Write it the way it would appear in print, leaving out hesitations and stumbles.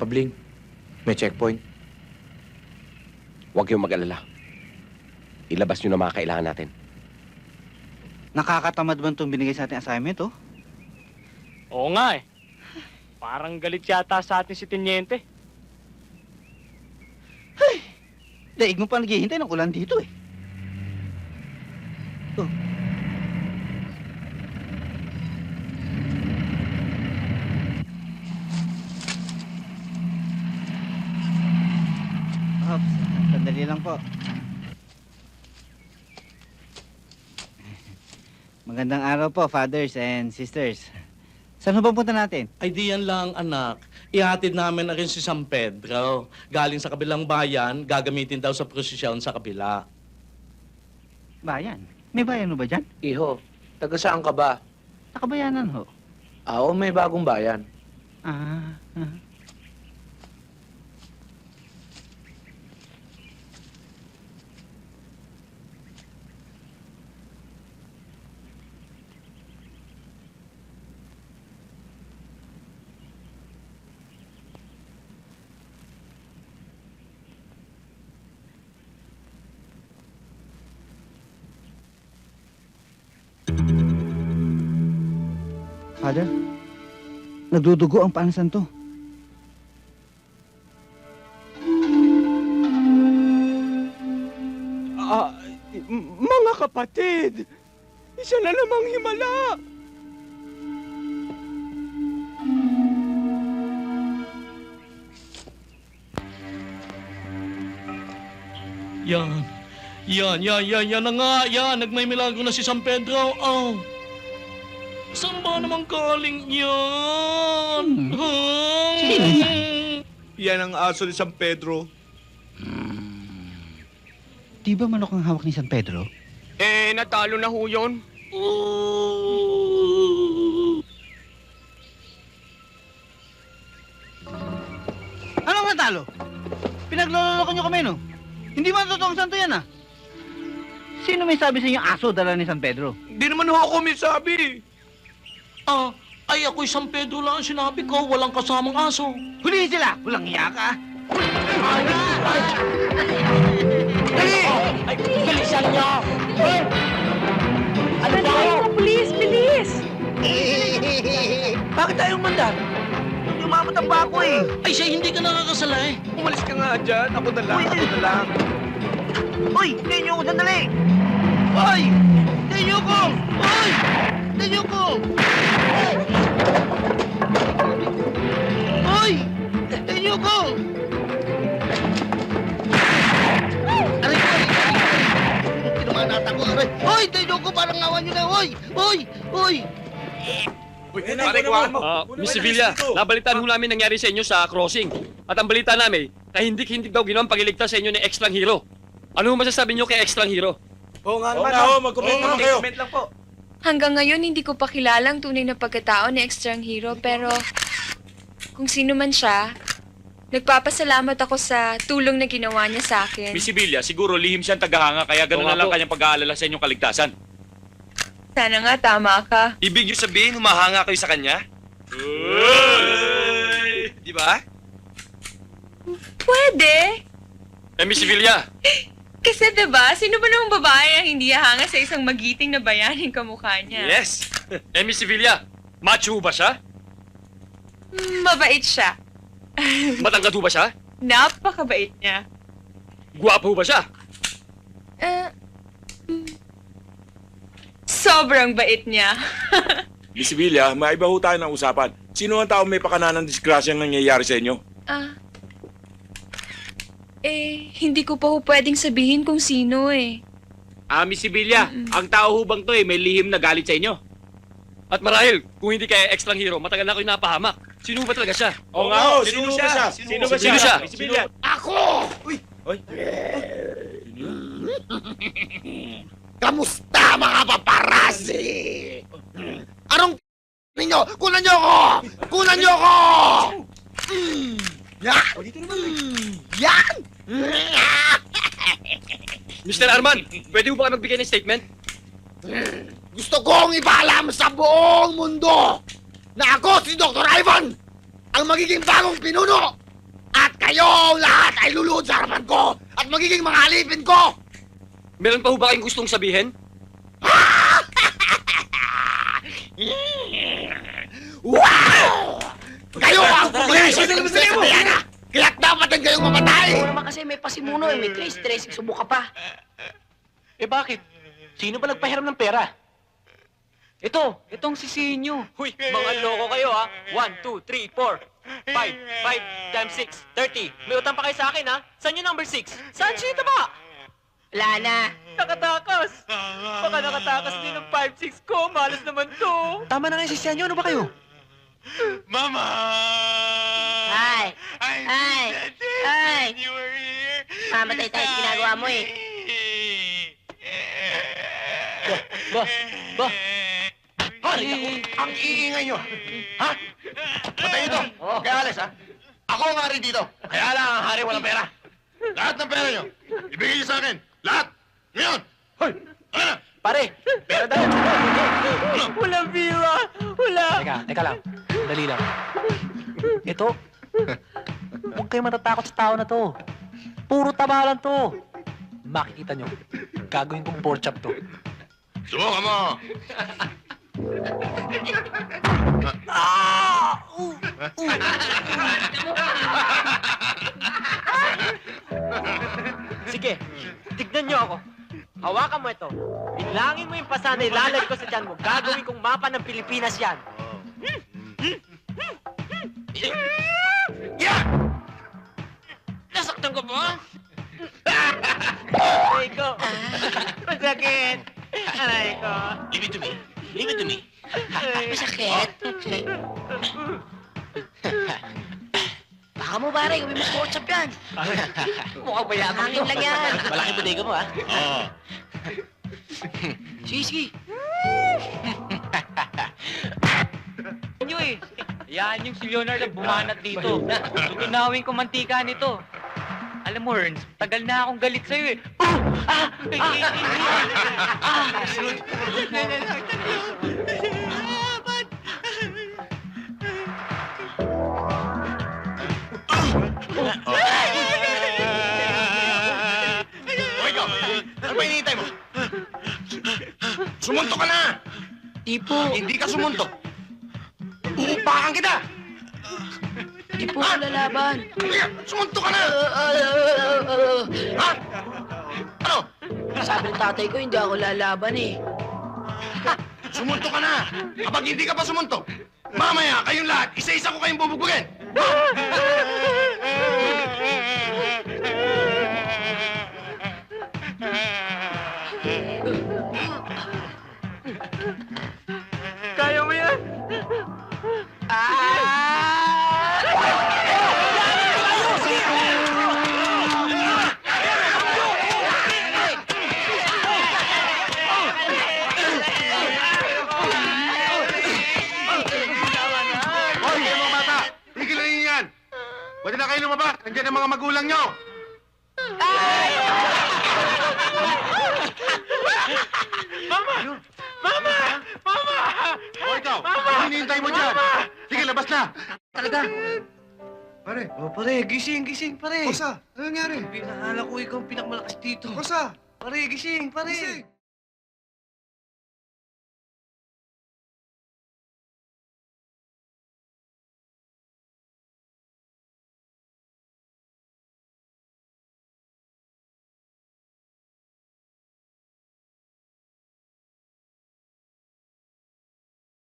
Pabling, may checkpoint. Huwag kayong mag-alala. Ilabas nyo na mga kailangan natin. Nakakatamad ba itong binigay sa ating assignment, oh? Oo nga eh. Parang galit yata sa atin si Teniente. Daig mo pa naghihintay ng ulan dito, eh. Oh. Ops, sandali lang po. Magandang araw po, fathers and sisters. Saan ba punta natin? Ay di yan lang, anak. Ihatid namin na rin si San Pedro. Galing sa kabilang bayan, gagamitin daw sa prosesyon sa kabila. Bayan. May bayan mo ba dyan? Iho, taga saan ka ba? Nakabayanan ho. Oo, may bagong bayan. Ah. Father, nagdudugo ang paan santo. Mga kapatid, isa na namang himala. Yan. Yan na nga. Yan, nagmay-milagro na si San Pedro. Oh. Saan ba naman galing yan? Sino yan? Yan ang aso ni San Pedro. Di ba manok ang hawak ni San Pedro? Eh, natalo na ho yun. Anong natalo? Pinagloloko nyo kami, no? Hindi man totoong santo yan, ah. Sino may sabi sa inyo aso dala ni San Pedro? Di naman ako may sabi. Ah, ay ako'y San Pedro lang ang sinabi ko. Walang kasamang aso. Hulihin sila! Walang iya ka! Ay, bilisan niyo! Ano ba? Bilis, bilis! Bakit tayong mandan? Yumamatang ako eh! Ay, siya hindi ka nakakasala eh. Umalis ka nga dyan. Ako na lang, ako na lang. Hoy! Tayo niyo ako sandali! Hoy! Tayo niyo ako! Hoy! Tayo niyo ako! Hoy! Tayo niyo ako! Aray ko! Tinamanata ko! Aray! Hoy! Tayo niyo ako! Parang awan niyo na! Hoy! Hoy! Hoy! Miss Sevilla, nabalitaan ho namin nangyari sa inyo sa crossing. At ang balita namin, kahindik-hindik daw ginawang pagliligtas sa inyo ni Extrang Hero. Ano ho masasabi niyo kay Extrang Hero? Oo nga naman. Mag-comment naman kayo. Comment lang po. Hanggang ngayon, hindi ko pa kilala ang tunay na pagkatao ni Extrang Hero, pero kung sino man siya, nagpapasalamat ako sa tulong na ginawa niya sa akin. Miss Sevilla, siguro lihim siyang tagahanga kaya gano'n na lang kanyang pag-aalala sa inyong kaligtasan. Sana nga, tama ka. Ibig niyo sabihin, humahanga kayo sa kanya? Di ba? Pwede. Miss Sevilla, Kasi diba, sino ba namang babae ang hindi hahanga sa isang magiting na bayaning kamukha niya? yes! Miss Sevilla, macho ba siya? Mabait siya. Matangkad ho ba siya? Napakabait niya. Guwapo ba siya? Sobrang bait niya. Miss Sevilla, maiba ho tayo ng usapan. Sino ang tao may pakananang disgrasyang nangyayari sa inyo? Hindi ko pa ho pwedeng sabihin kung sino eh. Miss Sevilla, ang tao hubang to may lihim na galit sa inyo. At marahil, kung hindi kaya Extrang Hero, matagal na ako'y napahamak. Sino ba talaga siya? Oo nga ho, sino ba siya? Sino ba siya? Miss Sevilla. Ako! Uy! Kamusta mga paparasi? Anong ninyo? Kunan niyo ako! Kunan niyo ako! Yan! Yan! Mr. Arman, pwede mo ba kayo magbigay ng statement? Gusto kong ipaalam sa buong mundo na ako si Dr. Ivan ang magiging bagong pinuno At kayo lahat ay luluhod sa harapan ko at magiging mga alipin ko! Meron pa ho ba kayong gustong sabihin? Wow! Kayo ang pumayasin ng sa Diana! Kaya't dapat ang kayong mamatay! Oo naman kasi may pasimuno eh, may trace, subok ka pa. Eh bakit? Sino ba nagpahiram ng pera? Itong si Sinyo. Huy, mga loko kayo ha. 1, 2, 3, 4, 5. 5 times 6, 30. May utang pa kayo sa akin ha. Saan yung number 6? Saan siya ba? Wala na. Nakatakas. Baka nakatakas din ng 5, 6 ko. Malas naman to. Tama na nga si Sinyo, ano ba kayo? Mama! Ay! Ay! Ay! You were here! Mamatay tayo sa ginagawa mo eh. Ba? Hari ako! Ang iingay nyo! Ha? Patay ito! Kaya alis ha? Ako ang hari dito! Kaya lang ang hari walang pera! Lahat ng pera nyo! Ibigay nyo sa akin! Lahat! Ngayon! Hoy! Ano na? Pare, pera daw. Walang biwa. Wala. Teka lang. Dali lang. Ito, huwag kayo matatakot sa tao na to. Puro tabalan to. Makikita nyo, gagawin kong pork chop to. Subukan mo! Sige, tignan niyo ako. Hawakan mo ito. Bilangin mo yung pasa na ilalagay ko sa tiyan mo. Gagawin kong mapa ng Pilipinas yan. Yeah! Nasaktan ko ba? Aray ko. Masakit. Aray ko. Leave it to me. Leave it to me. Masakit. Baka mo pare, gawin mo pork chop yan. Mukhang mayaman Hangin lang yan. Malaki bodega mo, ha? Oo. Sige, sige. nyo eh. Yan yung si Leonard na bumanat dito. Tutunawin ko mantika nito. Alam mo, Ernst, tagal na akong galit sa'yo eh. O ikaw, ano ba hinihintay mo? Sumuntok ka na! Di po, Hindi ka sumuntok. Uupakan kita! di po ako lalaban. Halika, sumuntok ka na! Ha? Ano? Sabi ng tatay ko, hindi ako lalaban eh. Sumuntok ka na! Kapag hindi ka pa sumuntok, mamaya kayong lahat, isa-isa ko kayong bubugbugin! Kaya mo yan? Hoy, kayo mga bata! Tigil na ninyo yan! Pwede na kayo lumabas! Nandiyan ang mga magulang nyo! O ikaw, ano hinihintay mo dyan? Sige, labas na! Talaga? Pare, Oh, pare, gising, pare. Kosa, ano nangyari? Pinahala ko ikaw ang pinakamalakas dito. Kosa, Pare, gising, pare. gising!